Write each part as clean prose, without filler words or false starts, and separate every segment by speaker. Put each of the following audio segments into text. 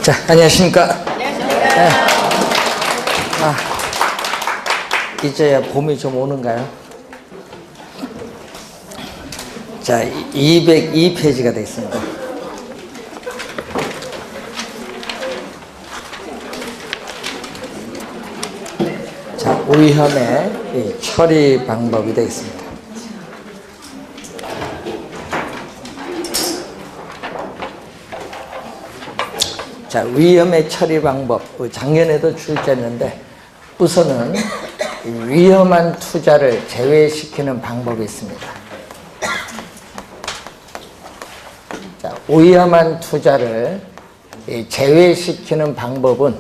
Speaker 1: 자, 안녕하십니까.
Speaker 2: 안녕하십니까.
Speaker 1: 네. 이제야 봄이 좀 오는가요? 자, 202페이지가 되겠습니다. 자, 오염의 이 처리 방법이 되겠습니다. 자, 위험의 처리 방법, 작년에도 출제했는데 우선은 위험한 투자를 제외시키는 방법이 있습니다. 자, 위험한 투자를 제외시키는 방법은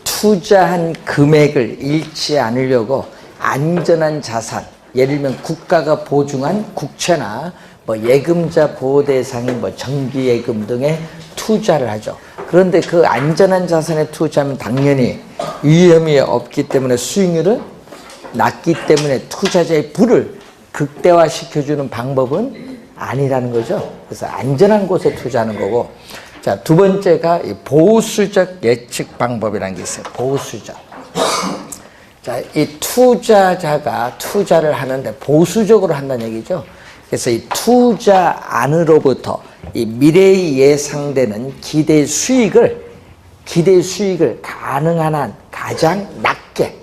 Speaker 1: 투자한 금액을 잃지 않으려고 안전한 자산, 예를 들면 국가가 보증한 국채나 예금자 보호 대상인 정기예금 등에 투자를 하죠. 그런데 그 안전한 자산에 투자하면 당연히 위험이 없기 때문에 수익률은 낮기 때문에 투자자의 부를 극대화시켜주는 방법은 아니라는 거죠. 그래서 안전한 곳에 투자하는 거고, 자, 두 번째가 이 보수적 예측 방법이라는 게 있어요. 보수적. 자, 이 투자자가 투자를 하는데 보수적으로 한다는 얘기죠. 그래서 이 투자 안으로부터 이 미래에 예상되는 기대 수익을 가능한 한 가장 낮게,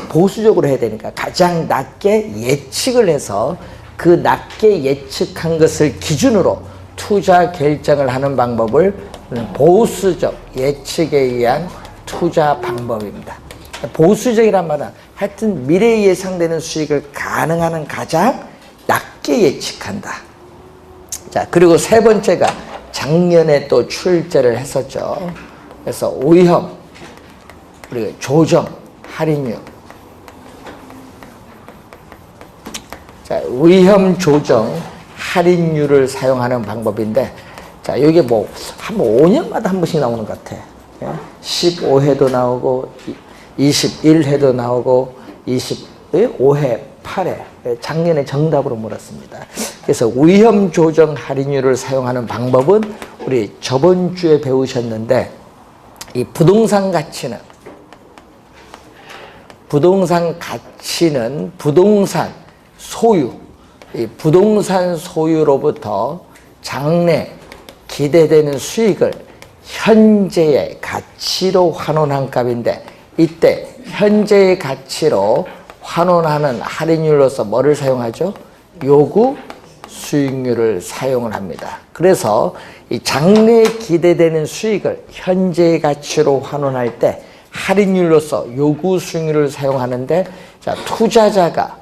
Speaker 1: 보수적으로 해야 되니까 가장 낮게 예측을 해서 그 낮게 예측한 것을 기준으로 투자 결정을 하는 방법을 보수적 예측에 의한 투자 방법입니다. 보수적이란 말은 하여튼 미래에 예상되는 수익을 가능한 한 가장 낮게 예측한다. 자, 그리고 세 번째가 작년에 또 출제를 했었죠. 그래서 오염, 그리고 조정, 할인율. 자, 위험 조정, 할인율을 사용하는 방법인데, 자, 이게 한 5년마다 한 번씩 나오는 것 같아. 15회도 나오고, 21회도 나오고, 25회, 8회. 작년에 정답으로 물었습니다. 그래서 위험 조정 할인율을 사용하는 방법은 우리 저번 주에 배우셨는데, 이 부동산 가치는 부동산 소유, 이 부동산 소유로부터 장래 기대되는 수익을 현재의 가치로 환원한 값인데, 이때 현재의 가치로 환원하는 할인율로서 뭐를 사용하죠? 요구 수익률을 사용을 합니다. 그래서 이 장래에 기대되는 수익을 현재의 가치로 환원할 때 할인율로서 요구 수익률을 사용하는데, 자, 투자자가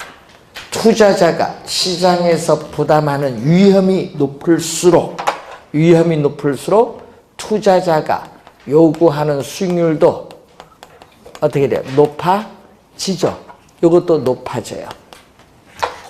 Speaker 1: 시장에서 부담하는 위험이 높을수록 투자자가 요구하는 수익률도 어떻게 돼요? 높아지죠. 이것도 높아져요.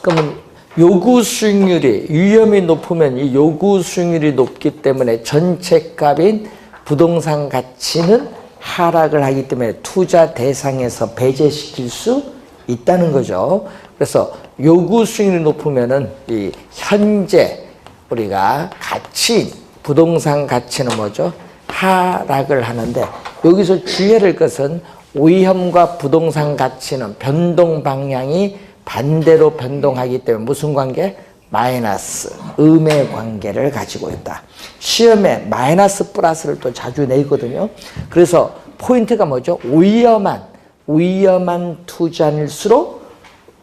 Speaker 1: 그러면 요구 수익률이, 위험이 높으면 이 요구 수익률이 높기 때문에 전체 값인 부동산 가치는 하락을 하기 때문에 투자 대상에서 배제시킬 수 있다는 거죠. 그래서 요구 수익률이 높으면은 이 현재 우리가 가치인 부동산 가치는 뭐죠? 하락을 하는데, 여기서 주의해야 할 것은 위험과 부동산 가치는 변동 방향이 반대로 변동하기 때문에 무슨 관계? 마이너스, 음의 관계를 가지고 있다. 시험에 마이너스 플러스를 또 자주 내거든요. 그래서 포인트가 뭐죠? 위험한 투자일수록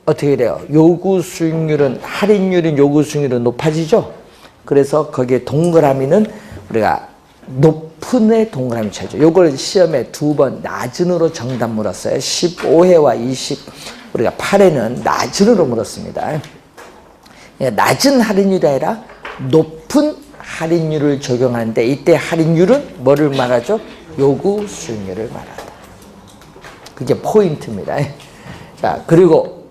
Speaker 1: 어떻게 돼요? 요구 수익률은, 할인율인 요구 수익률은 높아지죠. 그래서 거기에 동그라미는 우리가 높은 애 동그라미 쳐죠. 요걸 시험에 2번 낮은으로 정답 물었어요. 15회와 우리가 8회는 낮은으로 물었습니다. 낮은 할인율이 아니라 높은 할인율을 적용하는데, 이때 할인율은 뭐를 말하죠? 요구 수익률을 말한다. 그게 포인트입니다. 자, 그리고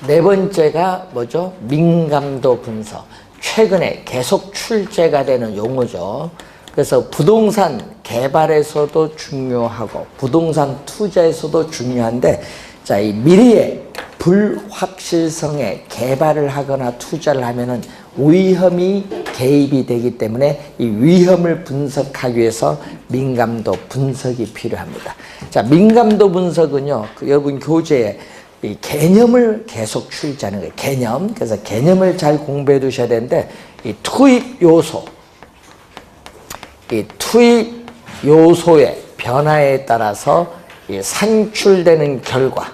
Speaker 1: 네 번째가 뭐죠? 민감도 분석. 최근에 계속 출제가 되는 용어죠. 그래서 부동산 개발에서도 중요하고 부동산 투자에서도 중요한데, 자, 이 미래의 불확실성에 개발을 하거나 투자를 하면은 위험이 개입이 되기 때문에 이 위험을 분석하기 위해서 민감도 분석이 필요합니다. 자, 민감도 분석은요, 여러분 교재에 이 개념을 계속 출제하는 거예요. 개념. 그래서 개념을 잘 공부해 두셔야 되는데, 이 투입 요소, 이 투입 요소의 변화에 따라서 이 산출되는 결과,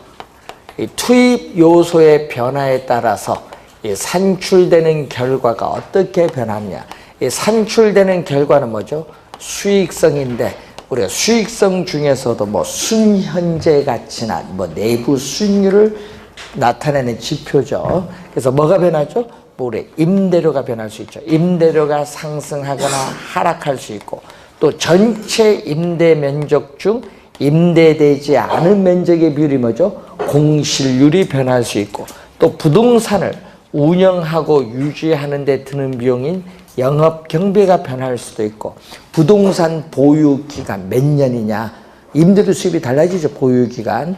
Speaker 1: 이 투입 요소의 변화에 따라서 이 산출되는 결과가 어떻게 변하느냐. 이 산출되는 결과는 뭐죠? 수익성인데, 우리가 수익성 중에서도 뭐 순현재 가치나 뭐 내부 수익률을 나타내는 지표죠. 그래서 뭐가 변하죠? 뭐 우리 임대료가 변할 수 있죠. 임대료가 상승하거나 하락할 수 있고, 또 전체 임대 면적 중 임대되지 않은 면적의 비율이 뭐죠? 공실률이 변할 수 있고, 또 부동산을 운영하고 유지하는 데 드는 비용인 영업 경비가 변할 수도 있고, 부동산 보유 기간 몇 년이냐, 임대료 수입이 달라지죠. 보유 기간,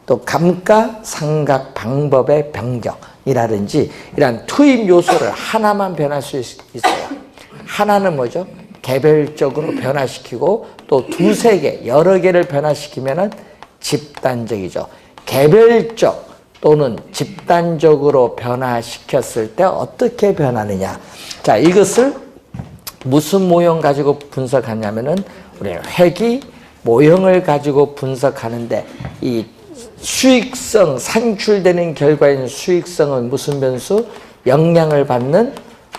Speaker 1: 또 감가 상각 방법의 변경이라든지 이러한 투입 요소를 하나만 변할 수 있어요. 하나는 뭐죠? 개별적으로 변화시키고, 또 두세 개, 여러 개를 변화시키면은 집단적이죠. 개별적 또는 집단적으로 변화시켰을 때 어떻게 변하느냐. 자, 이것을 무슨 모형 가지고 분석하냐면은 우리는 회귀 모형을 가지고 분석하는데, 이 수익성, 산출되는 결과인 수익성은 무슨 변수? 영향을 받는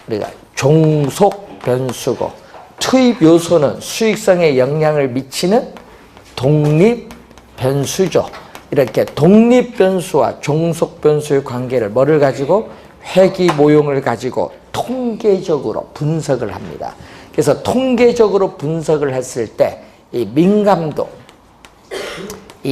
Speaker 1: 우리가 종속 변수고, 투입 요소는 수익성에 영향을 미치는 독립 변수죠. 이렇게 독립 변수와 종속 변수의 관계를 뭐를 가지고? 회귀 모형을 가지고 통계적으로 분석을 합니다. 그래서 통계적으로 분석을 했을 때 이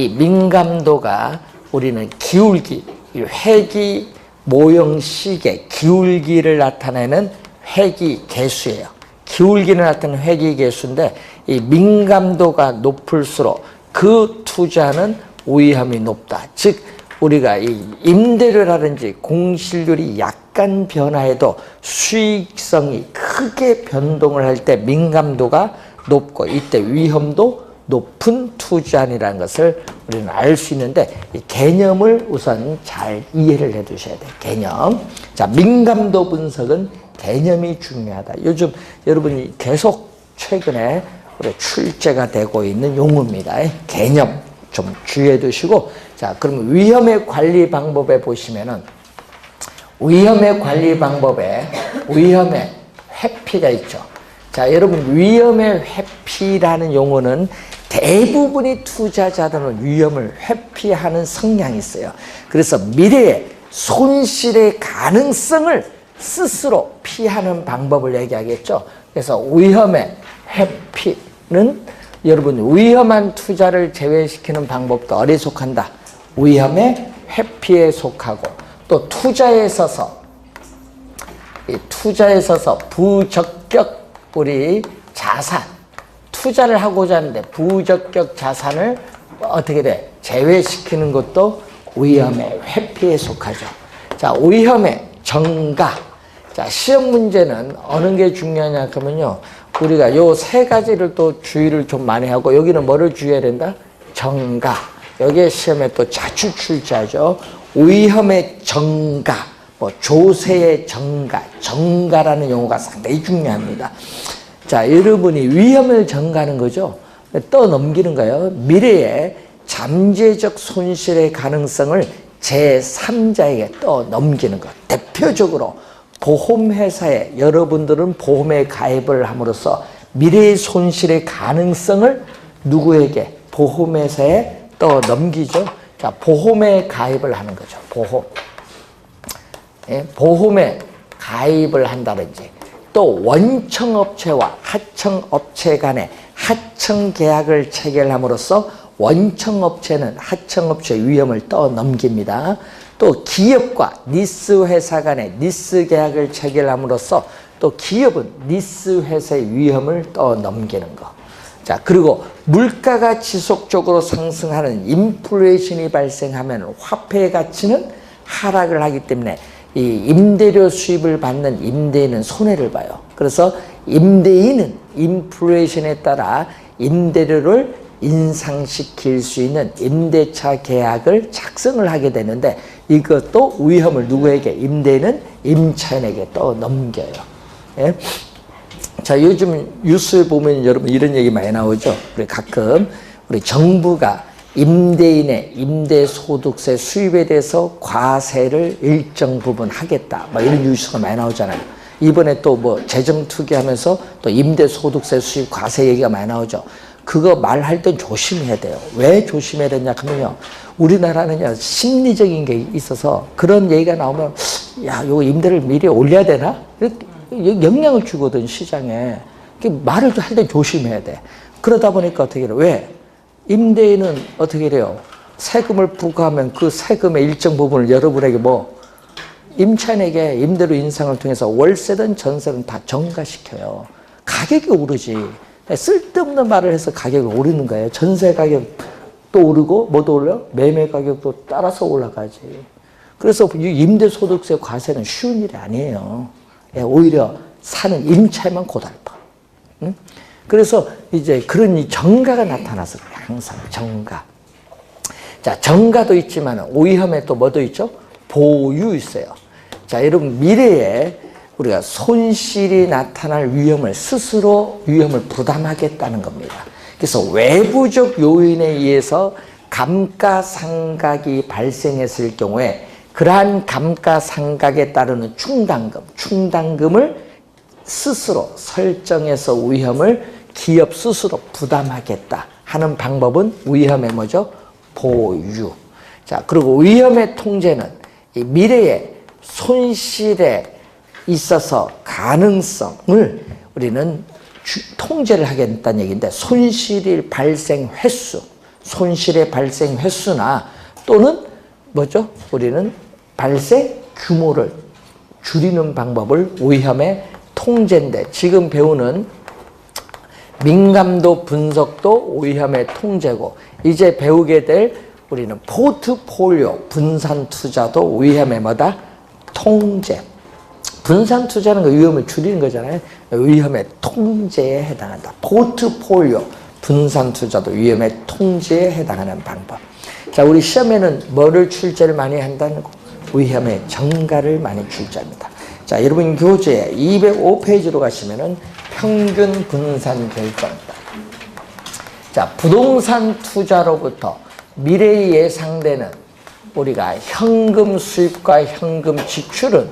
Speaker 1: 민감도가 우리는 기울기, 이 회귀 모형식의 기울기를 나타내는 회귀 계수예요. 기울기를 나타내는 회귀 계수인데, 이 민감도가 높을수록 그 투자는 위험이 높다. 즉 우리가 이 임대료라든지 공실률이 약간 변화해도 수익성이 크게 변동을 할 때 민감도가 높고, 이때 위험도 높은 투자이라는 것을 우리는 알 수 있는데, 이 개념을 우선 잘 이해를 해 두셔야 돼요. 개념. 자, 민감도 분석은 개념이 중요하다. 요즘 여러분이 계속 최근에 출제가 되고 있는 용어입니다. 개념 좀 주의해 두시고, 자, 그러면 위험의 관리 방법에 보시면은, 위험의 관리 방법에 위험의 회피가 있죠. 자, 여러분, 위험의 회피라는 용어는 대부분의 투자자들은 위험을 회피하는 성향이 있어요. 그래서 미래의 손실의 가능성을 스스로 피하는 방법을 얘기하겠죠. 그래서 위험의 회피는 여러분, 위험한 투자를 제외시키는 방법도 어디에 속한다? 위험의 회피에 속하고, 또 투자에 있어서 부적격 우리 자산, 투자를 하고자 하는데 부적격 자산을 어떻게 돼? 제외시키는 것도 위험의 회피에 속하죠. 자, 위험의 정가. 자, 시험 문제는 어느 게 중요하냐 그러면요, 우리가 요 세 가지를 또 주의를 좀 많이 하고, 여기는 뭐를 주의해야 된다? 정가. 여기에 시험에 또 자주 출제하죠. 위험의 정가, 뭐 조세의 정가, 정가라는 용어가 상당히 중요합니다. 자, 여러분이 위험을 정가하는 거죠. 떠넘기는 거예요. 미래의 잠재적 손실의 가능성을 제3자에게 떠넘기는 것. 대표적으로 보험회사에 여러분들은 보험에 가입을 함으로써 미래의 손실의 가능성을 누구에게? 보험회사에 떠넘기죠. 자, 보험에 가입을 하는 거죠. 보험. 예, 보험에 가입을 한다든지, 또 원청업체와 하청업체 간의 하청계약을 체결함으로써 원청업체는 하청업체 위험을 떠넘깁니다. 또 기업과 니스회사 간의 니스계약을 체결함으로써 또 기업은 니스회사의 위험을 떠넘기는 거. 자, 그리고 물가가 지속적으로 상승하는 인플레이션이 발생하면 화폐의 가치는 하락을 하기 때문에 이 임대료 수입을 받는 임대인은 손해를 봐요. 그래서 임대인은 인플레이션에 따라 임대료를 인상시킬 수 있는 임대차 계약을 작성을 하게 되는데 이것도 위험을 누구에게? 임대인은 임차인에게 또 넘겨요. 예? 자, 요즘 뉴스에 보면 여러분 이런 얘기 많이 나오죠. 우리 가끔 우리 정부가 임대인의 임대소득세 수입에 대해서 과세를 일정 부분 하겠다. 막 이런 뉴스가 많이 나오잖아요. 이번에 또 뭐 재정 투기하면서 또 임대소득세 수입 과세 얘기가 많이 나오죠. 그거 말할 땐 조심해야 돼요. 왜 조심해야 되냐 하면요. 우리나라는 심리적인 게 있어서 그런 얘기가 나오면 야, 요거 임대를 미리 올려야 되나? 영향을 주거든, 시장에. 말을 할 때 조심해야 돼. 그러다 보니까 어떻게 해요? 왜? 임대인은 어떻게 해요? 세금을 부과하면 그 세금의 일정 부분을 여러분에게 뭐 임차인에게 임대료 인상을 통해서 월세든 전세든 다 정가시켜요. 가격이 오르지. 쓸데없는 말을 해서 가격이 오르는 거예요. 전세 가격도 오르고 뭐도 올려? 매매 가격도 따라서 올라가지. 그래서 임대소득세 과세는 쉬운 일이 아니에요. 오히려 사는 임차인만 고달파. 응? 그래서 이제 그런 이 정가가 나타나서 그래요. 항상 정가. 자, 정가도 있지만 위험에 또 뭐도 있죠? 보유 있어요. 자, 여러분 미래에 우리가 손실이 나타날 위험을 스스로 위험을 부담하겠다는 겁니다. 그래서 외부적 요인에 의해서 감가상각이 발생했을 경우에 그러한 감가상각에 따르는 충당금을 스스로 설정해서 위험을 기업 스스로 부담하겠다 하는 방법은 위험의 뭐죠? 보유. 자, 그리고 위험의 통제는 이 미래의 손실에 있어서 가능성을 우리는 통제를 하겠다는 얘기인데 손실의 발생 횟수나 또는 뭐죠? 우리는 발생 규모를 줄이는 방법을 위험의 통제인데 지금 배우는 민감도 분석도 위험의 통제고 이제 배우게 될 우리는 포트폴리오 분산 투자도 위험의 뭐다? 통제. 분산 투자는 그 위험을 줄이는 거잖아요. 위험의 통제에 해당한다. 포트폴리오 분산 투자도 위험의 통제에 해당하는 방법. 자, 우리 시험에는 뭐를 출제를 많이 한다는 거? 위험의 정가를 많이 출제합니다. 자, 여러분 교재 205페이지로 가시면은 평균 분산 결정입니다. 자, 부동산 투자로부터 미래에 예상되는 우리가 현금 수입과 현금 지출은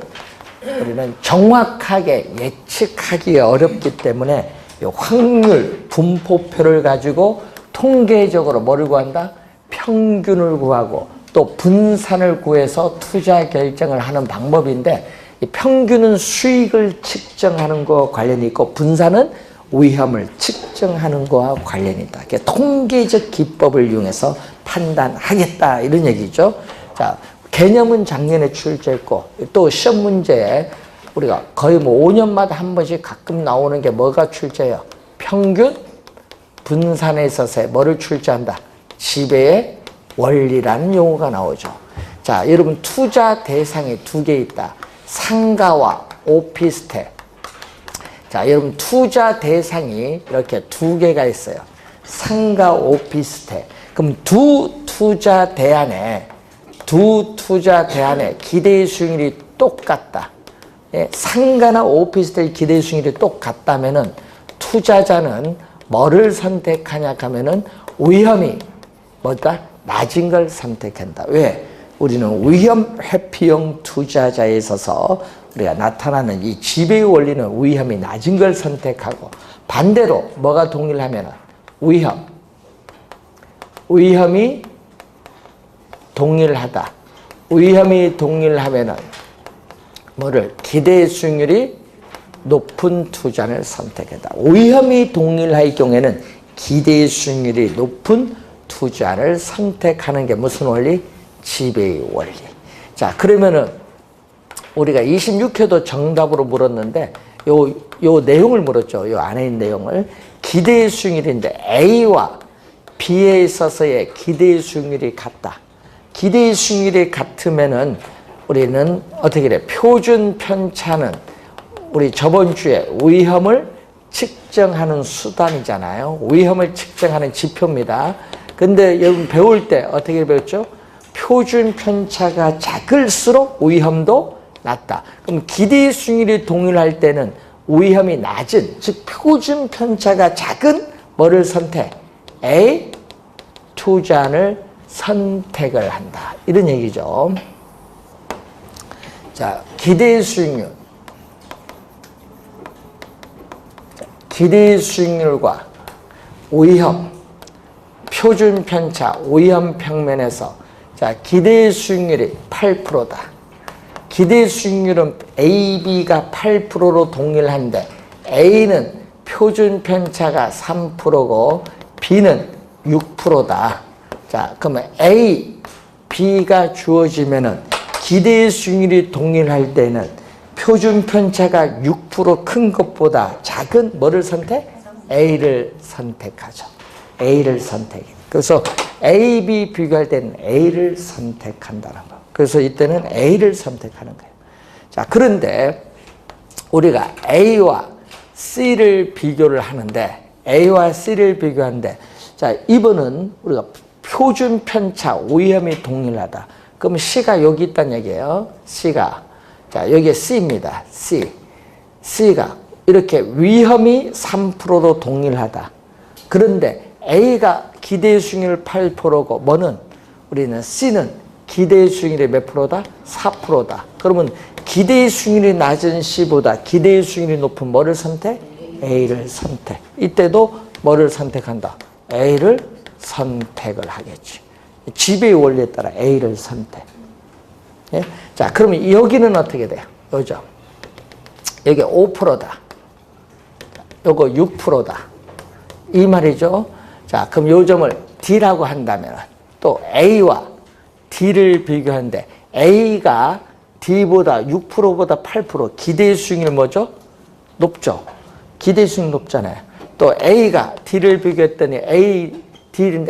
Speaker 1: 우리는 정확하게 예측하기 어렵기 때문에 이 확률 분포표를 가지고 통계적으로 뭐를 구한다? 평균을 구하고 또 분산을 구해서 투자 결정을 하는 방법인데 이 평균은 수익을 측정하는 것과 관련이 있고 분산은 위험을 측정하는 것과 관련이 있다. 통계적 기법을 이용해서 판단하겠다 이런 얘기죠. 자, 개념은 작년에 출제했고 또 시험 문제에 우리가 거의 뭐 5년마다 한 번씩 가끔 나오는 게 뭐가 출제해요? 평균 분산에 있어서 뭐를 출제한다? 지배의 원리라는 용어가 나오죠. 자, 여러분 투자 대상이 두 개 있다. 상가와 오피스텔. 자, 여러분 투자 대상이 이렇게 두 개가 있어요. 상가, 오피스텔. 그럼 두 투자 대안에 기대 수익률이 똑같다. 예, 상가나 오피스텔 기대 수익률이 똑같다면은 투자자는 뭐를 선택하냐 하면은 위험이 뭐다? 낮은 걸 선택한다. 왜? 우리는 위험 회피형 투자자에 있어서 우리가 나타나는 이 지배의 원리는 위험이 낮은 걸 선택하고 반대로 뭐가 동일하면은 위험이 동일하다. 위험이 동일하면은 뭐를 기대 수익률이 높은 투자를 선택한다. 위험이 동일할 경우에는 기대 수익률이 높은 투자를 선택하는 게 무슨 원리? 지배의 원리. 자, 그러면은 우리가 26회도 정답으로 물었는데 요 내용을 물었죠. 요 안에 있는 내용을. 기대 수익률인데 A와 B에 있어서의 기대 수익률이 같다. 기대 수익률이 같으면은 우리는 어떻게 돼? 표준 편차는 우리 저번 주에 위험을 측정하는 수단이잖아요. 위험을 측정하는 지표입니다. 근데 여러분 배울 때 어떻게 배웠죠? 표준 편차가 작을수록 위험도 낮다. 그럼 기대 수익률이 동일할 때는 위험이 낮은, 즉 표준 편차가 작은 뭐를 선택? A, 투자를 선택을 한다. 이런 얘기죠. 자, 기대 수익률. 기대 수익률과 위험, 표준 편차, 위험 평면에서 자, 기대 수익률이 8%다. 기대 수익률은 A, B가 8%로 동일한데 A는 표준 편차가 3%고 B는 6%다. 자, 그러면 A, B가 주어지면은 기대 수익률이 동일할 때는 표준 편차가 6% 큰 것보다 작은 뭐를 선택? A를 선택하죠. A를 선택해. 그래서 A, B 비교할 때는 A를 선택한다는 거. 그래서 이때는 A를 선택하는 거예요. 자, 그런데 우리가 A와 C를 비교를 하는데, A와 C를 비교하는데, 자, 이번은 우리가 표준 편차, 위험이 동일하다. 그럼 C가 여기 있다는 얘기예요. C가. 자, 여기에 C입니다. C. C가 이렇게 위험이 3%로 동일하다. 그런데 A가 기대 수익률 8%고 뭐는 우리는 C는 기대 수익률이 몇 프로다? 4%다. 그러면 기대 수익률이 낮은 C보다 기대 수익률이 높은 뭐를 선택? A를 선택. 이때도 뭐를 선택한다? A를 선택을 하겠지. 지배의 원리에 따라 A를 선택. 예? 자, 그러면 여기는 어떻게 돼요? 요죠. 여기 5%다. 요거 6%다. 이 말이죠. 자, 그럼 요 점을 D라고 한다면 또 A와 D를 비교하는데 A가 D보다 6%보다 8% 기대 수익률 뭐죠? 높죠. 기대 수익률 높잖아요. 또 A가 D를 비교했더니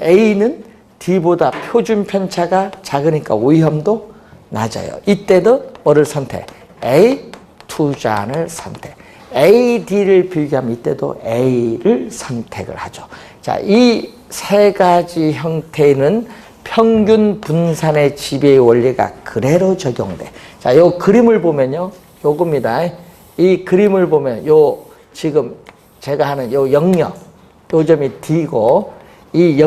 Speaker 1: A는 D보다 표준 편차가 작으니까 위험도 낮아요. 이때도 뭐를 선택? A, 투자안을 선택. A, D를 비교하면 이때도 A를 선택을 하죠. 자, 이 세 가지 형태는 평균 분산의 지배의 원리가 그대로 적용돼. 자, 요 그림을 보면요. 요겁니다. 이 그림을 보면 요 지금 제가 하는 요 영역, 요 점이 D고 이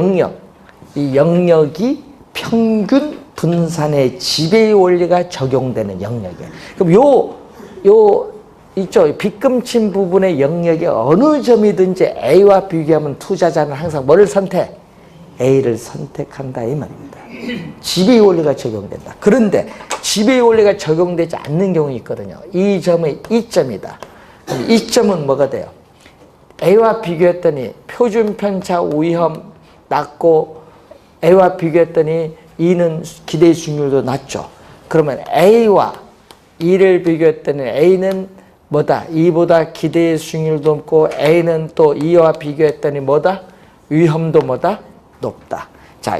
Speaker 1: 영역이 평균 분산의 지배의 원리가 적용되는 영역이에요. 그럼 이쪽 빗금친 부분의 영역의 어느 점이든지 A와 비교하면 투자자는 항상 뭐를 선택? A를 선택한다 이 말입니다. 지배의 원리가 적용된다. 그런데 지배의 원리가 적용되지 않는 경우 있거든요. 이 점의 이점이다. 이 점은 뭐가 돼요? A와 비교했더니 표준 편차 위험 낮고 A와 비교했더니 E는 기대 수익률도 낮죠. 그러면 A와 E를 비교했더니 A는 뭐다? E보다 기대 수익률도 높고 A는 또 E와 비교했더니 뭐다? 위험도 뭐다? 높다. 자,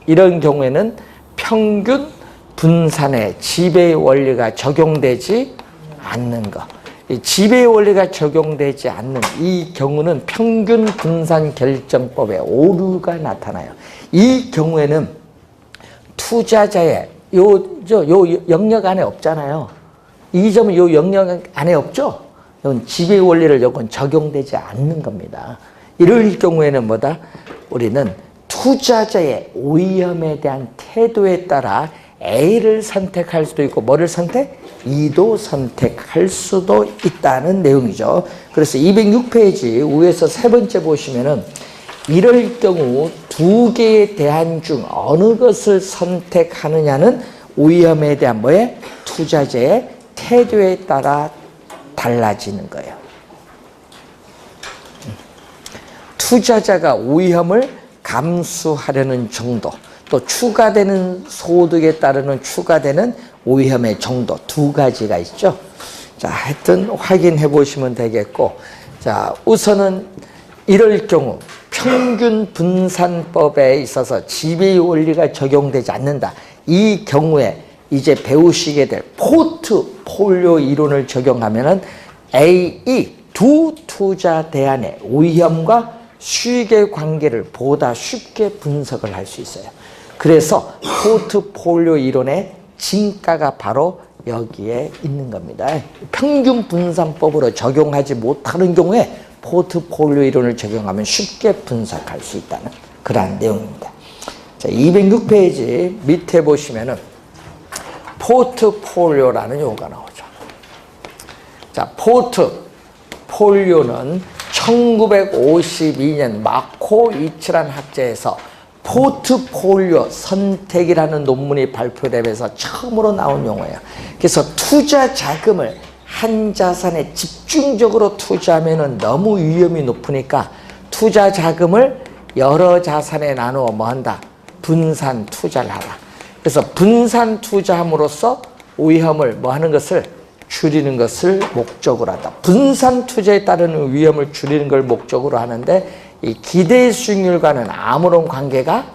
Speaker 1: 이런 경우에는 평균 분산의 지배의 원리가 적용되지 않는 것. 이 지배의 원리가 적용되지 않는 이 경우는 평균 분산 결정법에 오류가 나타나요. 이 경우에는 투자자의 요 영역 안에 없잖아요. 이 점은 요 영역 안에 없죠? 이건 지배의 원리를 요건 적용되지 않는 겁니다. 이럴 경우에는 뭐다? 우리는 투자자의 위험에 대한 태도에 따라 A를 선택할 수도 있고 뭐를 선택? E도 선택할 수도 있다는 내용이죠. 그래서 206페이지 위에서 세 번째 보시면은 이럴 경우 두 개의 대안 중 어느 것을 선택하느냐는 위험에 대한 뭐에? 투자자의 태도에 따라 달라지는 거예요. 투자자가 위험을 감수하려는 정도, 또 추가되는 소득에 따르는 추가되는 위험의 정도 두 가지가 있죠. 자, 하여튼 확인해 보시면 되겠고, 자, 우선은 이럴 경우 평균 분산법에 있어서 지배의 원리가 적용되지 않는다. 이 경우에 이제 배우시게 될 포트폴리오 이론을 적용하면은 AE 두 투자 대안의 위험과 수익의 관계를 보다 쉽게 분석을 할 수 있어요. 그래서 포트폴리오 이론의 진가가 바로 여기에 있는 겁니다. 평균 분산법으로 적용하지 못하는 경우에 포트폴리오 이론을 적용하면 쉽게 분석할 수 있다는 그러한 내용입니다. 자, 206페이지 밑에 보시면은 포트폴리오라는 용어가 나오죠. 자, 포트폴리오는 1952년 마코 이치란 학자에서 포트폴리오 선택이라는 논문이 발표되면서 처음으로 나온 용어예요. 그래서 투자 자금을 한 자산에 집중적으로 투자하면 너무 위험이 높으니까 투자 자금을 여러 자산에 나누어 뭐 한다? 분산 투자를 하라. 그래서 분산 투자함으로써 위험을 뭐 하는 것을 줄이는 것을 목적으로 한다. 분산 투자에 따르는 위험을 줄이는 걸 목적으로 하는데 이 기대 수익률과는 아무런 관계가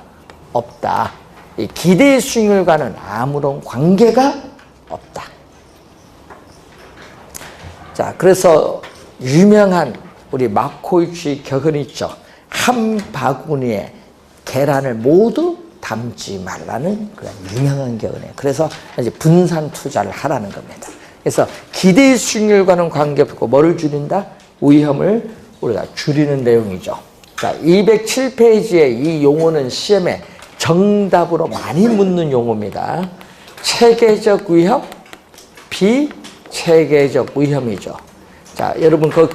Speaker 1: 없다. 이 기대 수익률과는 아무런 관계가 없다. 자, 그래서 유명한 우리 마코이치 격언이 있죠. 한 바구니에 계란을 모두 담지 말라는 그런 유명한 격언이에요. 그래서 이제 분산 투자를 하라는 겁니다. 그래서 기대 수익률과는 관계없고 뭐를 줄인다? 위험을 우리가 줄이는 내용이죠. 자, 207페이지에 이 용어는 시험에 정답으로 많이 묻는 용어입니다. 체계적 위험, 비체계적 위험이죠. 자, 여러분 그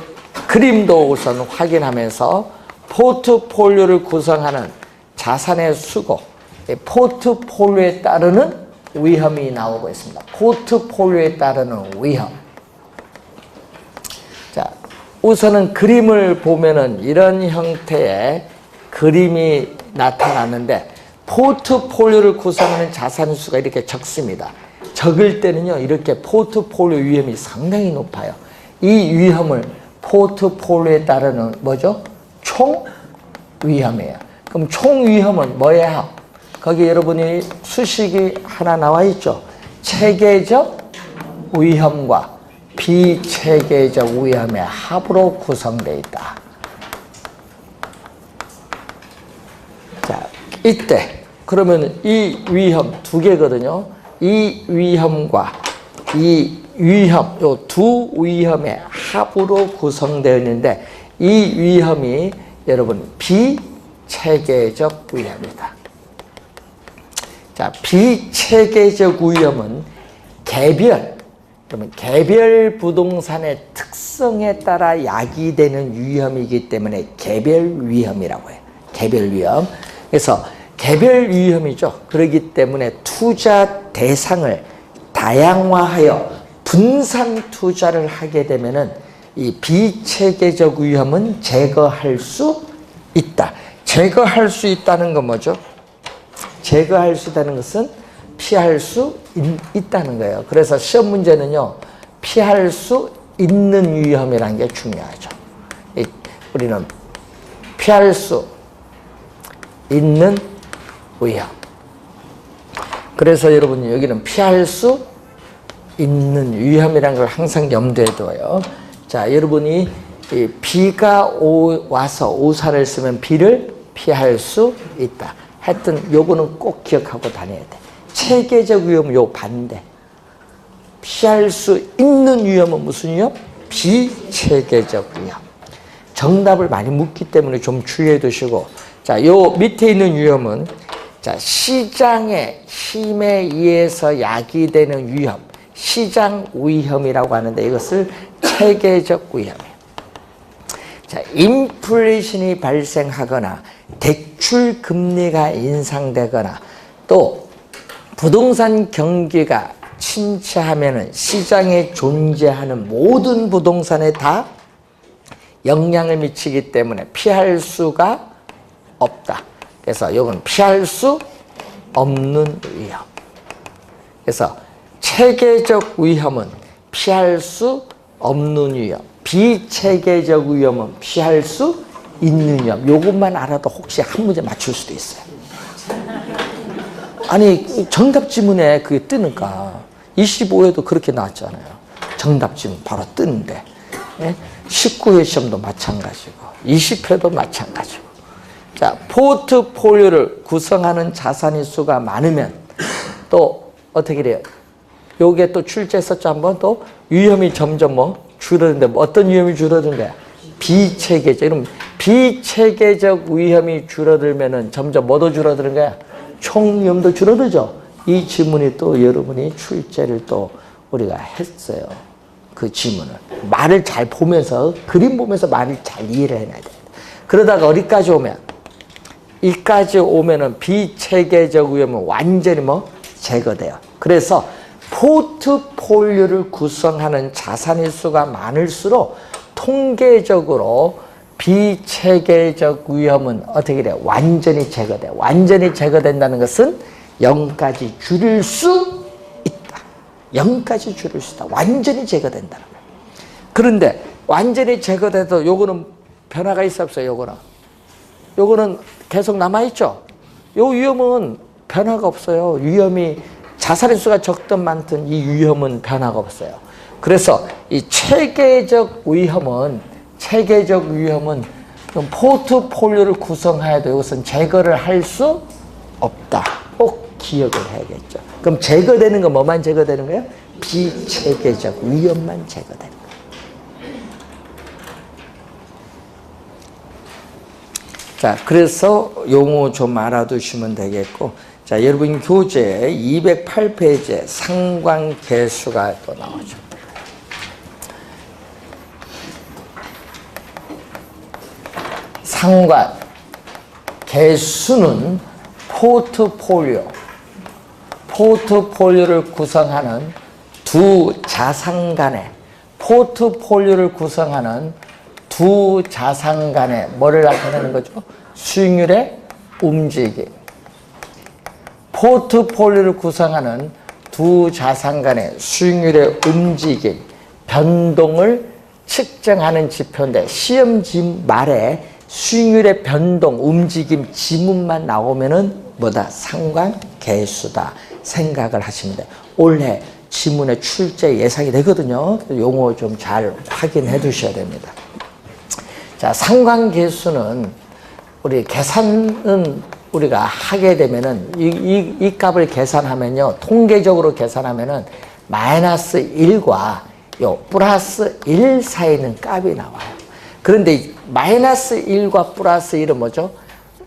Speaker 1: 그림도 우선 확인하면서 포트폴리오를 구성하는 자산의 수고, 포트폴리오에 따르는 위험이 나오고 있습니다. 포트폴리오에 따르는 위험. 자, 우선은 그림을 보면은 이런 형태의 그림이 나타나는데 포트폴리오를 구성하는 자산 수가 이렇게 적습니다. 적을 때는요, 이렇게 포트폴리오 위험이 상당히 높아요. 이 위험을 포트폴리오에 따르는 뭐죠? 총 위험이에요. 그럼 총 위험은 뭐예요? 거기 여러분이 수식이 하나 나와 있죠. 체계적 위험과 비체계적 위험의 합으로 구성되어 있다. 자, 이때 그러면 이 위험 두 개거든요. 이 위험과 이 위험, 요 두 위험의 합으로 구성되어 있는데 이 위험이 여러분 비체계적 위험이다. 자, 비체계적 위험은 개별 부동산의 특성에 따라 야기되는 위험이기 때문에 개별 위험이라고 해요. 개별 위험. 그래서 개별 위험이죠. 그렇기 때문에 투자 대상을 다양화하여 분산 투자를 하게 되면은 이 비체계적 위험은 제거할 수 있다. 제거할 수 있다는 건 뭐죠? 제거할 수 있다는 것은 피할 수 있다는 거예요. 그래서 시험 문제는요, 피할 수 있는 위험이라는 게 중요하죠. 우리는 피할 수 있는 위험. 그래서 여러분 여기는 피할 수 있는 위험이라는 걸 항상 염두에 둬요. 자, 여러분이 비가 와서 우산을 쓰면 비를 피할 수 있다. 하여튼 요거는 꼭 기억하고 다녀야 돼. 체계적 위험은 요 반대. 피할 수 있는 위험은 무슨 위험? 비체계적 위험. 정답을 많이 묻기 때문에 좀 주의해 두시고, 자, 요 밑에 있는 위험은 자, 시장의 힘에 의해서 야기되는 위험, 시장 위험이라고 하는데 이것을 체계적 위험이에요. 자, 인플레이션이 발생하거나 대출 금리가 인상되거나 또 부동산 경기가 침체하면은 시장에 존재하는 모든 부동산에 다 영향을 미치기 때문에 피할 수가 없다. 그래서 이건 피할 수 없는 위험. 그래서 체계적 위험은 피할 수 없는 위험, 비체계적 위험은 피할 수 있는 위험. 이것만 알아도 혹시 한 문제 맞출 수도 있어요. 아니 정답 지문에 그게 뜨니까 25회도 그렇게 나왔잖아요. 정답 지문 바로 뜨는데 19회 시험도 마찬가지고 20회도 마찬가지고. 자, 포트폴리오를 구성하는 자산의 수가 많으면 또 어떻게 돼요? 요게 또 출제했었죠. 한번 또 위험이 점점 줄어드는데 어떤 위험이 줄어드는 거야? 비체계적. 이러면 비체계적 위험이 줄어들면은 점점 뭐도 줄어드는 거야? 총 위험도 줄어들죠. 이 지문이 또 여러분이 출제를 또 우리가 했어요. 그 지문을. 말을 잘 보면서, 그림 보면서 말을 잘 이해를 해놔야 됩니다. 그러다가 어디까지 오면? 이까지 오면은 비체계적 위험은 완전히 제거돼요. 그래서 포트폴리오를 구성하는 자산의 수가 많을수록 통계적으로 비체계적 위험은 어떻게 돼요? 완전히 제거돼요. 완전히 제거된다는 것은 0까지 줄일 수 있다. 0까지 줄일 수 있다. 완전히 제거된다는 거예요. 그런데 완전히 제거돼도 요거는 변화가 있어 없어요? 요거는 계속 남아있죠? 요 위험은 변화가 없어요. 위험이 자살의 수가 적든 많든 이 위험은 변화가 없어요. 그래서 이 체계적 위험은 포트폴리오를 구성해야 돼요. 이것은 제거를 할 수 없다. 꼭 기억을 해야겠죠. 그럼 제거되는 건 뭐만 제거되는 거예요? 비체계적 위험만 제거되는 거예요. 자, 그래서 용어 좀 알아두시면 되겠고, 자, 여러분 교재 208페이지에 상관계수가 또 나오죠. 상관, 계수는 포트폴리오를 구성하는 두 자산 간에, 뭐를 나타내는 거죠? 수익률의 움직임. 포트폴리오를 구성하는 두 자산 간의 수익률의 움직임, 변동을 측정하는 지표인데 시험 말에 수익률의 변동, 움직임 지문만 나오면은 뭐다? 상관계수다 생각을 하시면 돼요. 올해 지문의 출제 예상이 되거든요. 용어 좀 잘 확인해 두셔야 됩니다. 자, 상관계수는 우리 계산은 우리가 하게 되면은 이 값을 계산하면요, 통계적으로 계산하면은 마이너스 1과 요 플러스 1 사이는 값이 나와요. 그런데 마이너스 1과 플러스 1은 뭐죠?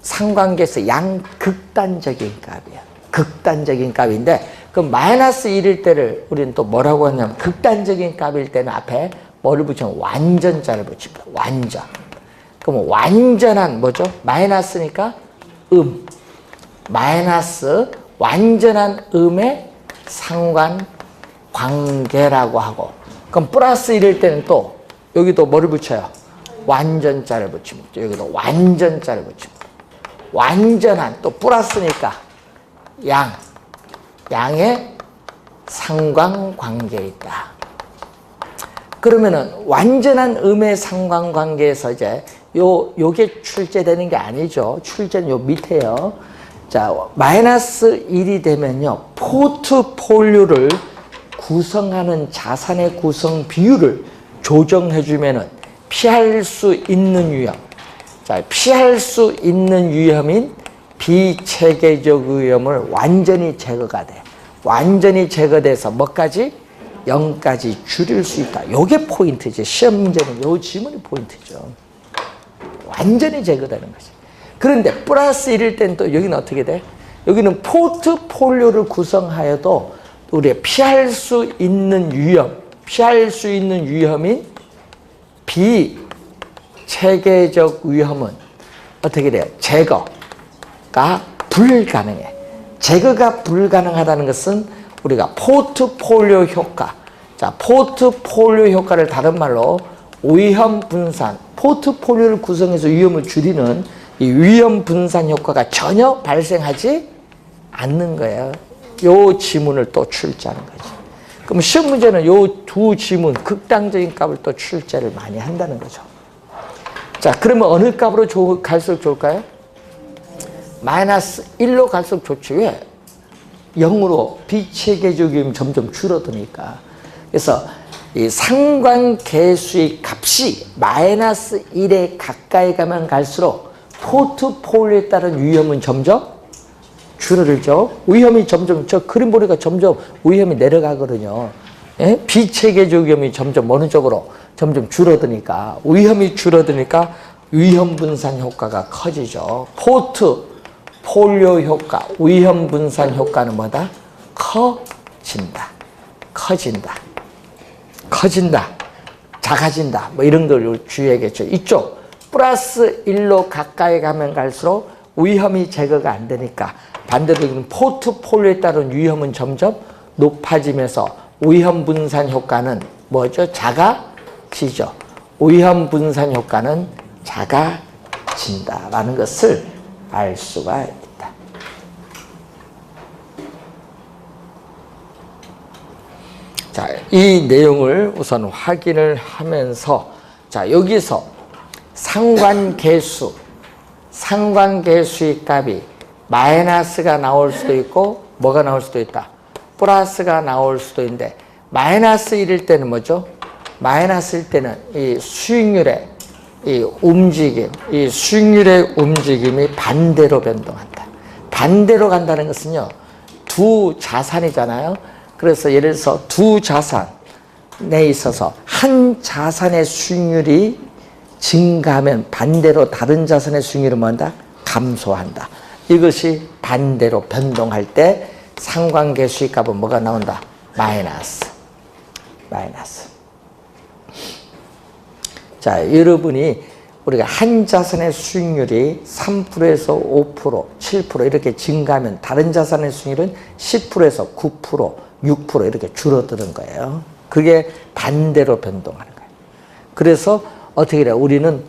Speaker 1: 상관계수 양극단적인 값이에요. 극단적인 값인데, 그럼 마이너스 1일 때를 우리는 또 뭐라고 하냐면, 극단적인 값일 때는 앞에 뭐를 붙이면 완전자를 붙입니다. 완전. 그럼 완전한 뭐죠? 마이너스니까 마이너스 완전한 음의 상관관계라고 하고, 그럼 플러스 1일 때는 또 여기도 뭐를 붙여요? 완전자를 붙입니다. 여기도 완전자를 붙입니다. 완전한, 또 플러스니까 양의 상관관계에 있다. 그러면은 완전한 음의 상관관계에서 이제 요게 출제되는 게 아니죠. 출제는 요 밑에요. 자, 마이너스 1이 되면요, 포트폴리오를 구성하는 자산의 구성 비율을 조정해주면은 피할 수 있는 위험. 자, 피할 수 있는 위험인 비체계적 위험을 완전히 제거가 돼. 완전히 제거돼서 뭐까지? 0까지 줄일 수 있다. 요게 포인트죠. 시험 문제는 요 지문이 포인트죠. 완전히 제거되는 거지. 그런데 플러스 1일 때는 또 여기는 어떻게 돼? 여기는 포트폴리오를 구성하여도 우리가 피할 수 있는 위험인 비체계적 위험은 어떻게 돼요? 제거가 불가능해. 제거가 불가능하다는 것은 우리가 포트폴리오 효과, 자, 포트폴리오 효과를 다른 말로 위험 분산, 포트폴리오를 구성해서 위험을 줄이는 이 위험 분산 효과가 전혀 발생하지 않는 거예요. 요 지문을 또 출제하는 거죠. 그럼 시험 문제는 요 두 지문, 극단적인 값을 또 출제를 많이 한다는 거죠. 자, 그러면 어느 값으로 갈수록 좋을까요? 마이너스 1로 갈수록 좋지. 왜? 0으로 비체계적 위험이 점점 줄어드니까. 그래서 이 상관계수의 값이 마이너스 1에 가까이 가면 갈수록 포트폴리오에 따른 위험은 점점 줄어들죠. 위험이 점점, 저 그림 보니까 점점 위험이 내려가거든요. 예? 비체계적 위험이 점점 어느 쪽으로 점점 줄어드니까, 위험이 줄어드니까 위험 분산 효과가 커지죠. 포트폴리오 효과, 위험 분산 효과는 뭐다? 커진다. 작아진다. 뭐 이런 걸 주의해야겠죠. 이쪽 플러스 1로 가까이 가면 갈수록 위험이 제거가 안 되니까, 반대로 포트폴리오에 따른 위험은 점점 높아지면서 위험 분산 효과는 뭐죠? 작아지죠. 위험 분산 효과는 작아진다라는 것을 알 수가 있다. 자, 이 내용을 우선 확인을 하면서, 자, 여기서 상관계수의 값이 마이너스가 나올 수도 있고, 뭐가 나올 수도 있다? 플러스가 나올 수도 있는데, 마이너스 1일 때는 뭐죠? 마이너스일 때는 이 수익률의 이 움직임, 이 수익률의 움직임이 반대로 변동한다. 반대로 간다는 것은요, 두 자산이잖아요. 그래서 예를 들어서 두 자산에 있어서 한 자산의 수익률이 증가하면 반대로 다른 자산의 수익률은 뭐한다? 감소한다. 이것이 반대로 변동할 때 상관계수의 값은 뭐가 나온다? 마이너스. 자, 여러분이 우리가 한 자산의 수익률이 3%에서 5%, 7% 이렇게 증가하면 다른 자산의 수익률은 10%에서 9%, 6% 이렇게 줄어드는 거예요. 그게 반대로 변동하는 거예요. 그래서 어떻게 해요? 우리는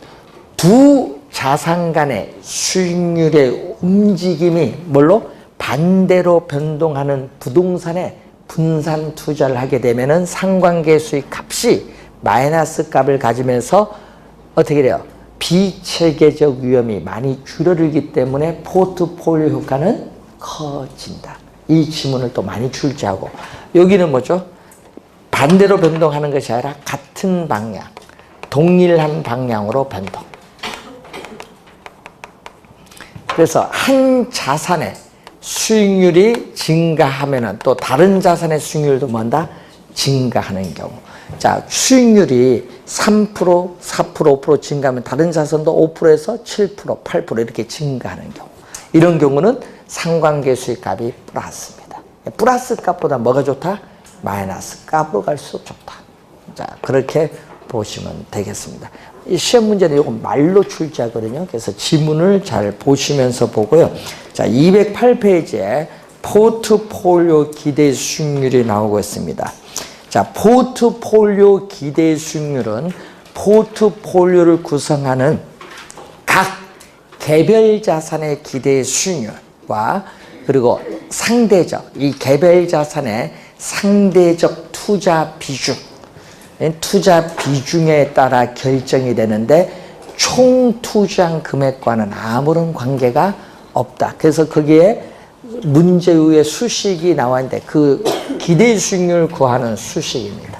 Speaker 1: 두 자산 간의 수익률의 움직임이 뭘로? 반대로 변동하는 부동산에 분산 투자를 하게 되면은 상관계수의 값이 마이너스 값을 가지면서 어떻게 돼요? 비체계적 위험이 많이 줄어들기 때문에 포트폴리오 효과는 커진다. 이 지문을 또 많이 출제하고, 여기는 뭐죠? 반대로 변동하는 것이 아니라 같은 방향, 동일한 방향으로 변동. 그래서 한 자산의 수익률이 증가하면은 또 다른 자산의 수익률도 뭔다? 증가하는 경우. 자, 수익률이 3%, 4%, 5% 증가하면 다른 자산도 5%에서 7%, 8% 이렇게 증가하는 경우. 이런 경우는 상관계수의 값이 플러스입니다. 플러스 값보다 뭐가 좋다? 마이너스 값으로 갈수록 좋다. 자, 그렇게 보시면 되겠습니다. 이 시험 문제는 이거 말로 출제하거든요. 그래서 지문을 잘 보시면서 보고요. 자, 208페이지에 포트폴리오 기대 수익률이 나오고 있습니다. 자, 포트폴리오 기대 수익률은 포트폴리오를 구성하는 각 개별 자산의 기대 수익률과 그리고 상대적, 이 개별 자산의 상대적 투자 비중에 따라 결정이 되는데 총 투자한 금액과는 아무런 관계가 없다. 그래서 거기에 문제의 수식이 나와 있는데 그 기대 수익률 구하는 수식입니다.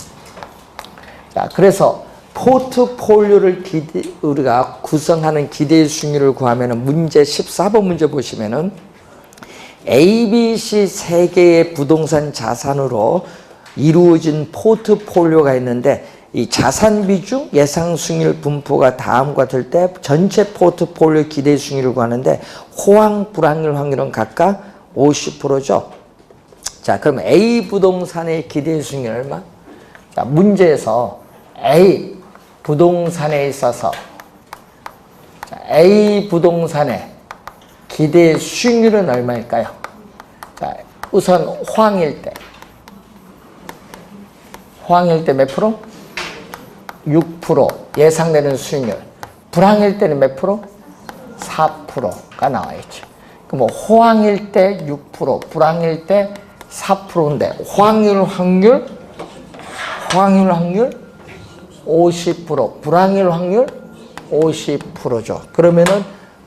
Speaker 1: 자, 그래서 포트폴리오를 우리가 구성하는 기대 수익률을 구하면 문제 14번 문제 보시면은 A, B, C 세 개의 부동산 자산으로 이루어진 포트폴리오가 있는데 이 자산 비중 예상 수익률 분포가 다음과 같을 때 전체 포트폴리오 기대 수익률을 구하는데 호황 불황률 확률은 각각 50%죠. 자, 그럼 A 부동산의 기대 수익률 얼마? 자, 문제에서 A 부동산에 있어서 A 부동산의 기대 수익률은 얼마일까요? 자, 우선 호황일 때 몇 프로? 6% 예상되는 수익률. 불황일 때는 몇 프로? 4%가 나와 있죠. 그럼 호황일 때 6%, 불황일 때 4%인데 호황률 확률 50%, 불황률 확률 50%죠. 그러면은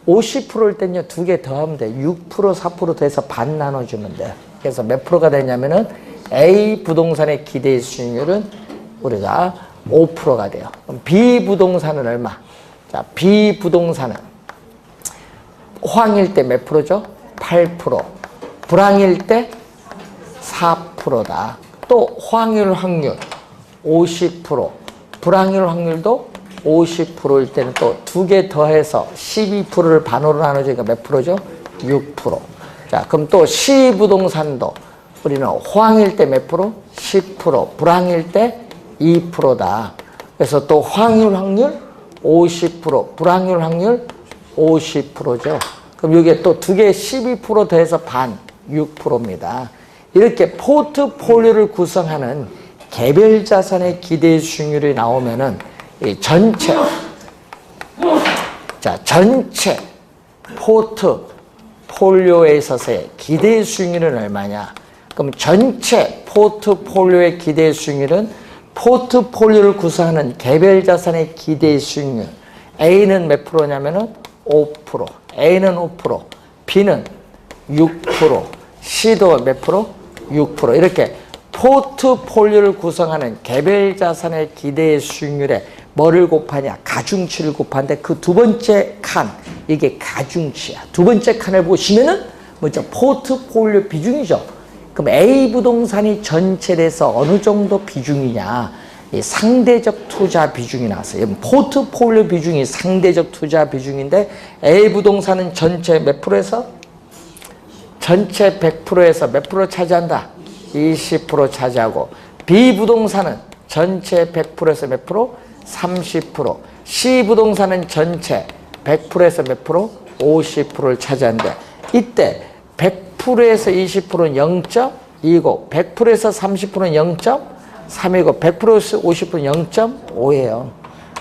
Speaker 1: 50%일 때는요, 두 개 더 하면 돼. 6%, 4% 더해서 반 나눠주면 돼. 그래서 몇 프로가 되냐면은 A 부동산의 기대 수익률은 우리가 5%가 돼요. 그럼 B 부동산은 얼마? 자, B 부동산은 호황일 때 몇 프로죠? 8%. 불황일 때 4%다. 또 호황일 확률 50%. 불황일 확률도 50%일 때는 또 두 개 더해서 12%를 반으로 나눠주니까 몇 프로죠? 6%. 자, 그럼 또 C 부동산도 우리는 호황일 때 몇 프로? 10%. 불황일 때 2%다. 그래서 또 호황일 확률 50%, 불황일 확률 50%죠. 그럼 이게 또 두 개 12% 더해서 반, 6%입니다. 이렇게 포트폴리오를 구성하는 개별 자산의 기대 수익률이 나오면은 이 전체 포트폴리오에 있어서의 기대 수익률은 얼마냐? 그럼 전체 포트폴리오의 기대 수익률은 포트폴리오를 구성하는 개별 자산의 기대 수익률 A는 몇 프로냐면은 5%, A는 5%, B는 6%, C도 몇 프로? 6%. 이렇게 포트폴리오를 구성하는 개별 자산의 기대 수익률에 뭐를 곱하냐? 가중치를 곱하는데 그 두 번째 칸, 이게 가중치야. 두 번째 칸을 보시면은 뭐죠? 포트폴리오 비중이죠. 그럼 A 부동산이 전체에서 어느 정도 비중이냐? 이 상대적 투자 비중이 나왔어요. 포트폴리오 비중이 상대적 투자 비중인데 A 부동산은 전체 몇 프로에서? 전체 100%에서 몇 프로 차지한다? 20% 차지하고 B 부동산은 전체 100%에서 몇 프로? 30%. C 부동산은 전체 100%에서 몇 프로? 50%를 차지하는데 이때 100%에서 20%는 0.2고 100%에서 30%는 0.3이고 100%에서 50%는 0.5예요.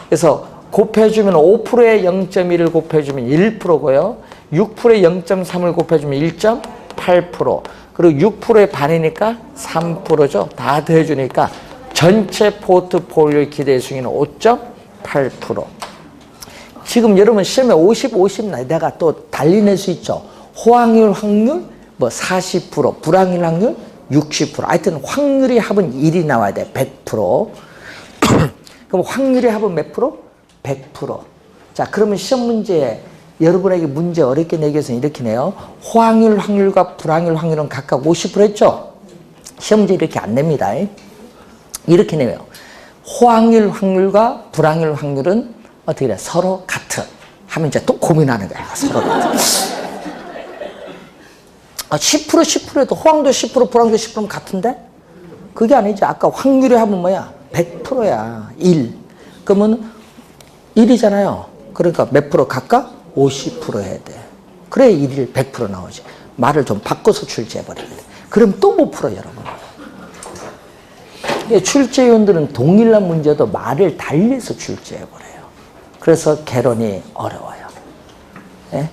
Speaker 1: 그래서 곱해주면 5%에 0.1을 곱해주면 1%고요. 6%에 0.3을 곱해주면 1.8%. 그리고 6%의 반이니까 3%죠. 다 더해주니까 전체 포트폴리오 기대 수익률은 5.8%. 지금 여러분 시험에 50, 50 내가 또 달리 낼 수 있죠. 호황률 확률 뭐 40%, 불황률 확률 60%. 하여튼 확률이 합은 1이 나와야 돼. 100%. 그럼 확률이 합은 몇 프로? 100%. 자, 그러면 시험 문제에 여러분에게 문제 어렵게 내기 위해서는 이렇게 내요. 호황률 확률과 불황률 확률은 각각 50% 했죠? 시험 문제 이렇게 안 냅니다. 이렇게 내요. 호황률 확률과 불황률 확률은 어떻게 돼? 서로 같은. 하면 이제 또 고민하는 거야. 서로 같은. 10% 10%에도 호황도 10% 불황도 10%면 같은데? 그게 아니지. 아까 확률이 하면 뭐야? 100%야. 1. 그러면 1이잖아요. 그러니까 몇 프로 각각? 50% 해야 돼. 그래 1일 100% 나오지. 말을 좀 바꿔서 출제해버리면 돼. 그럼 또 못 풀어 여러분. 출제위원들은 동일한 문제도 말을 달리해서 출제해버려요. 그래서 개론이 어려워요. 예?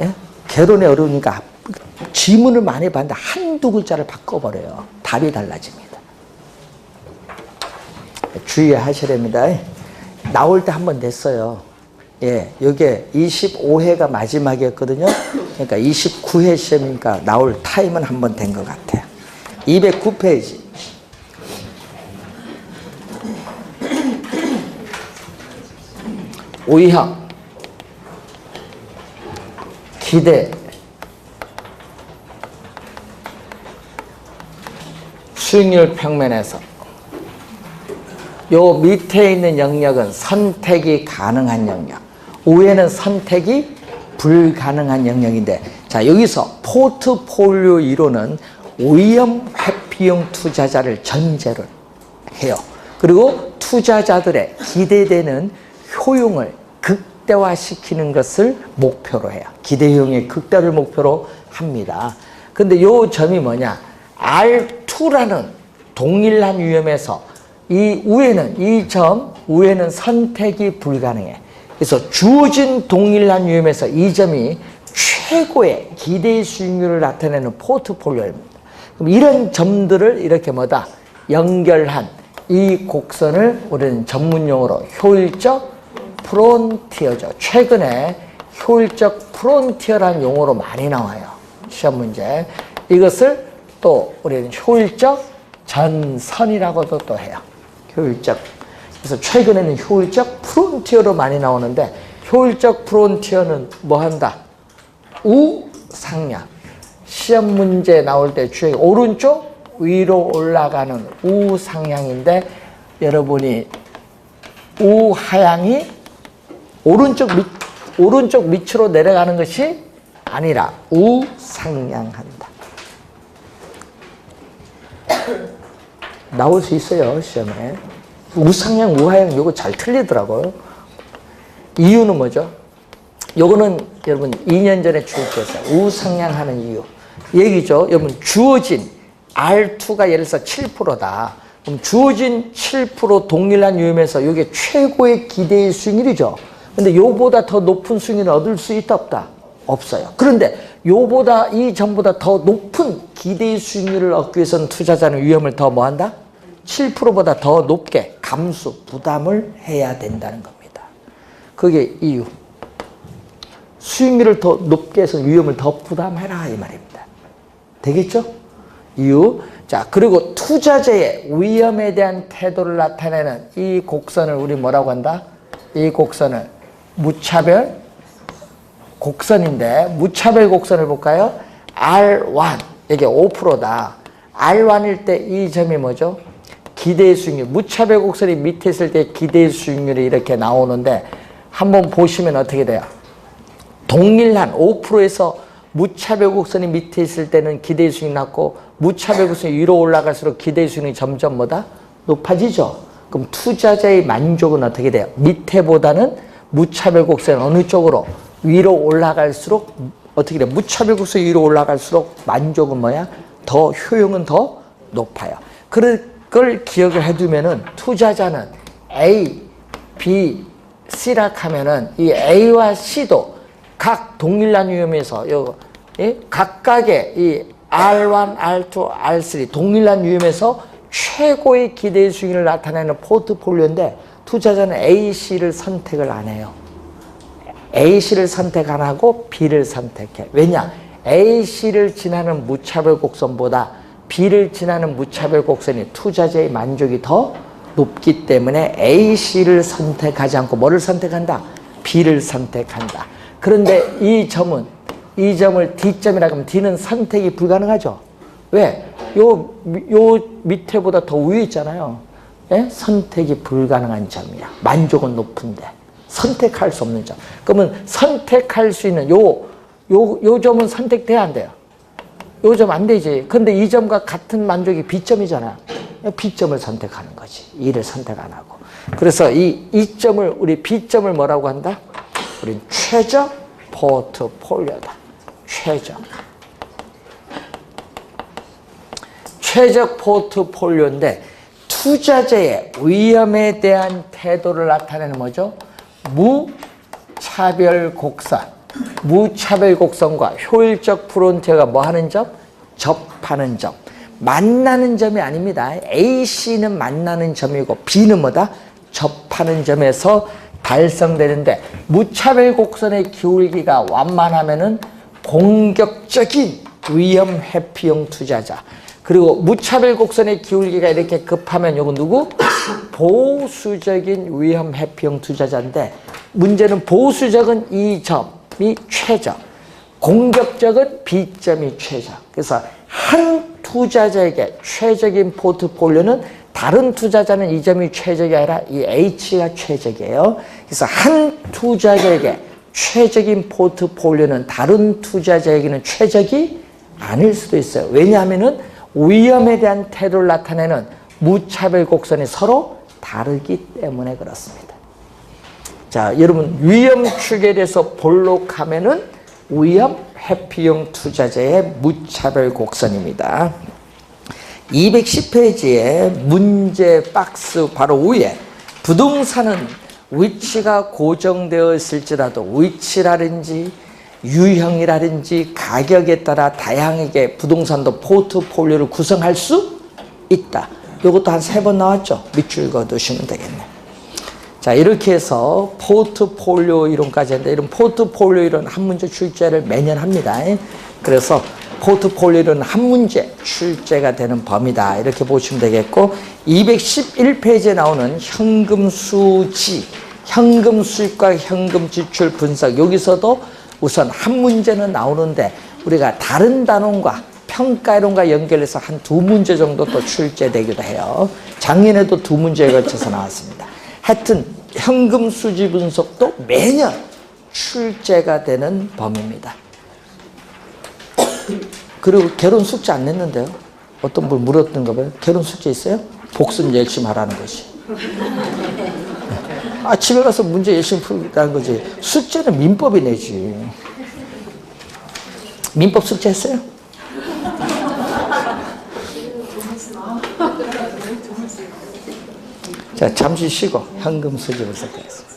Speaker 1: 예? 개론이 어려우니까 지문을 많이 봤는데 한두 글자를 바꿔버려요. 답이 달라집니다. 주의하셔야 됩니다. 나올 때 한 번 냈어요. 예, 이게 25회가 마지막이었거든요. 그러니까 29회 시험이니까 나올 타임은 한 번 된 것 같아요. 209페이지. O형 기대 수익률 평면에서 요 밑에 있는 영역은 선택이 가능한 영역, 위에는 선택이 불가능한 영역인데, 자 여기서 포트폴리오 이론은 위험 회피형 투자자를 전제로 해요. 그리고 투자자들의 기대되는 효용을 극대화시키는 것을 목표로 해요. 기대효용의 극대화를 목표로 합니다. 근데 요 점이 뭐냐? R2라는 동일한 위험에서 이 위에는 선택이 불가능해. 그래서 주어진 동일한 위험에서 이 점이 최고의 기대 수익률을 나타내는 포트폴리오입니다. 그럼 이런 점들을 이렇게 뭐다? 연결한 이 곡선을 우리는 전문용어로 효율적 프론티어죠. 최근에 효율적 프론티어라는 용어로 많이 나와요. 시험 문제. 이것을 또 우리는 효율적 전선이라고도 또 해요. 효율적. 그래서 최근에는 효율적 프론티어로 많이 나오는데, 효율적 프론티어는 뭐 한다? 우상향. 시험 문제 나올 때 주의 오른쪽 위로 올라가는 우상향인데, 여러분이 우하향이 오른쪽 밑으로 내려가는 것이 아니라 우상향한다. 나올 수 있어요, 시험에. 우상향, 우하향 이거 잘 틀리더라고요. 이유는 뭐죠? 요거는 여러분 2년 전에 출제했어요. 우상향하는 이유. 얘기죠. 여러분 주어진 R2가 예를 들어서 7%다. 그럼 주어진 7% 동일한 유형에서 이게 최고의 기대의 수익률이죠. 근데 요보다 더 높은 수익률을 얻을 수 있다 없다? 없어요. 그런데 요보다 이전보다 더 높은 기대의 수익률을 얻기 위해서는 투자자는 위험을 더 뭐한다? 7%보다 더 높게 감수, 부담을 해야 된다는 겁니다. 그게 이유. 수익률을 더 높게 해서 위험을 더 부담해라 이 말입니다. 되겠죠? 이유. 자, 그리고 투자자의 위험에 대한 태도를 나타내는 이 곡선을 우리 뭐라고 한다? 이 곡선을 무차별 곡선인데, 무차별 곡선을 볼까요? R1, 이게 5%다. R1일 때 이 점이 뭐죠? 기대 수익률. 무차별 곡선이 밑에 있을 때 기대 수익률이 이렇게 나오는데, 한번 보시면 어떻게 돼요? 동일한 5%에서 무차별 곡선이 밑에 있을 때는 기대 수익이 낮고, 무차별 곡선이 위로 올라갈수록 기대 수익이 점점 뭐다? 높아지죠. 그럼 투자자의 만족은 어떻게 돼요? 밑에보다는 무차별 곡선 어느 쪽으로? 위로 올라갈수록 어떻게 돼요? 무차별 곡선 위로 올라갈수록 만족은 뭐야? 더 효용은 더 높아요. 그걸 기억을 해두면은 투자자는 A, B, C라 하면은 이 A와 C도 각 동일한 유형에서 각각의 이 R1, R2, R3 동일한 유형에서 최고의 기대 수익을 나타내는 포트폴리오인데, 투자자는 A, C를 선택을 안 해요. A, C를 선택 안 하고 B를 선택해. 왜냐? A, C를 지나는 무차별 곡선보다 B를 지나는 무차별 곡선이 투자자의 만족이 더 높기 때문에 A, C를 선택하지 않고 뭐를 선택한다? B를 선택한다. 그런데 이 점을 D점이라고 하면 D는 선택이 불가능하죠. 왜? 요 밑에보다 더 위에 있잖아요. 예? 선택이 불가능한 점이야. 만족은 높은데 선택할 수 없는 점. 그러면 선택할 수 있는 요 점은 선택돼야 안 돼요. 요 점 안 되지. 근데 이 점과 같은 만족이 B점이잖아. B점을 선택하는 거지. E를 선택 안 하고. 그래서 이 점을, 우리 B점을 뭐라고 한다? 우린 최적 포트폴리오다. 최적 포트폴리오인데, 투자자의 위험에 대한 태도를 나타내는 뭐죠? 무차별 곡선. 무차별 곡선과 효율적 프론티어가 뭐 하는 점? 접하는 점. 만나는 점이 아닙니다. A, C는 만나는 점이고 B는 뭐다? 접하는 점에서 달성되는데, 무차별 곡선의 기울기가 완만하면은 공격적인 위험 회피형 투자자. 그리고 무차별 곡선의 기울기가 이렇게 급하면 요거 누구? 보수적인 위험 회피형 투자자인데, 문제는 보수적은 이 점이 최적, 공격적은 B점이 최적. 그래서 한 투자자에게 최적인 포트폴리오는 다른 투자자는 이 점이 최적이 아니라 이 H가 최적이에요. 그래서 한 투자자에게 최적인 포트폴리오는 다른 투자자에게는 최적이 아닐 수도 있어요. 왜냐하면은 위험에 대한 태도를 나타내는 무차별 곡선이 서로 다르기 때문에 그렇습니다. 자, 여러분 위험 축에 대해서 볼록하면은 위험 회피형 투자자의 무차별 곡선입니다. 210페이지에 문제 박스 바로 위에 부동산은 위치가 고정되어 있을지라도 위치라든지 유형이라든지 가격에 따라 다양하게 부동산도 포트폴리오를 구성할 수 있다. 이것도 한 3번 나왔죠? 밑줄 그어두시면 되겠네. 자, 이렇게 해서 포트폴리오 이론까지 했는데, 이런 포트폴리오 이론 한 문제 출제를 매년 합니다. 그래서 포트폴리오는 한 문제 출제가 되는 범위다. 이렇게 보시면 되겠고 211페이지에 나오는 현금 수지, 현금 수입과 현금 지출 분석 여기서도 우선 한 문제는 나오는데 우리가 다른 단원과 평가이론과 연결해서 한 두 문제 정도 또 출제되기도 해요. 작년에도 두 문제에 걸쳐서 나왔습니다. 하여튼 현금 수지 분석도 매년 출제가 되는 범위입니다. 그리고 결혼 숙제 안 냈는데요. 어떤 분 물었던가 봐요. 결혼 숙제 있어요? 복습 열심히 하라는 것이. 아, 집에 가서 문제 열심히 풀라는 거지. 숙제는 민법이 내지. 민법 숙제 했어요? 자, 잠시 쉬고 현금 수지 분석하겠습니다.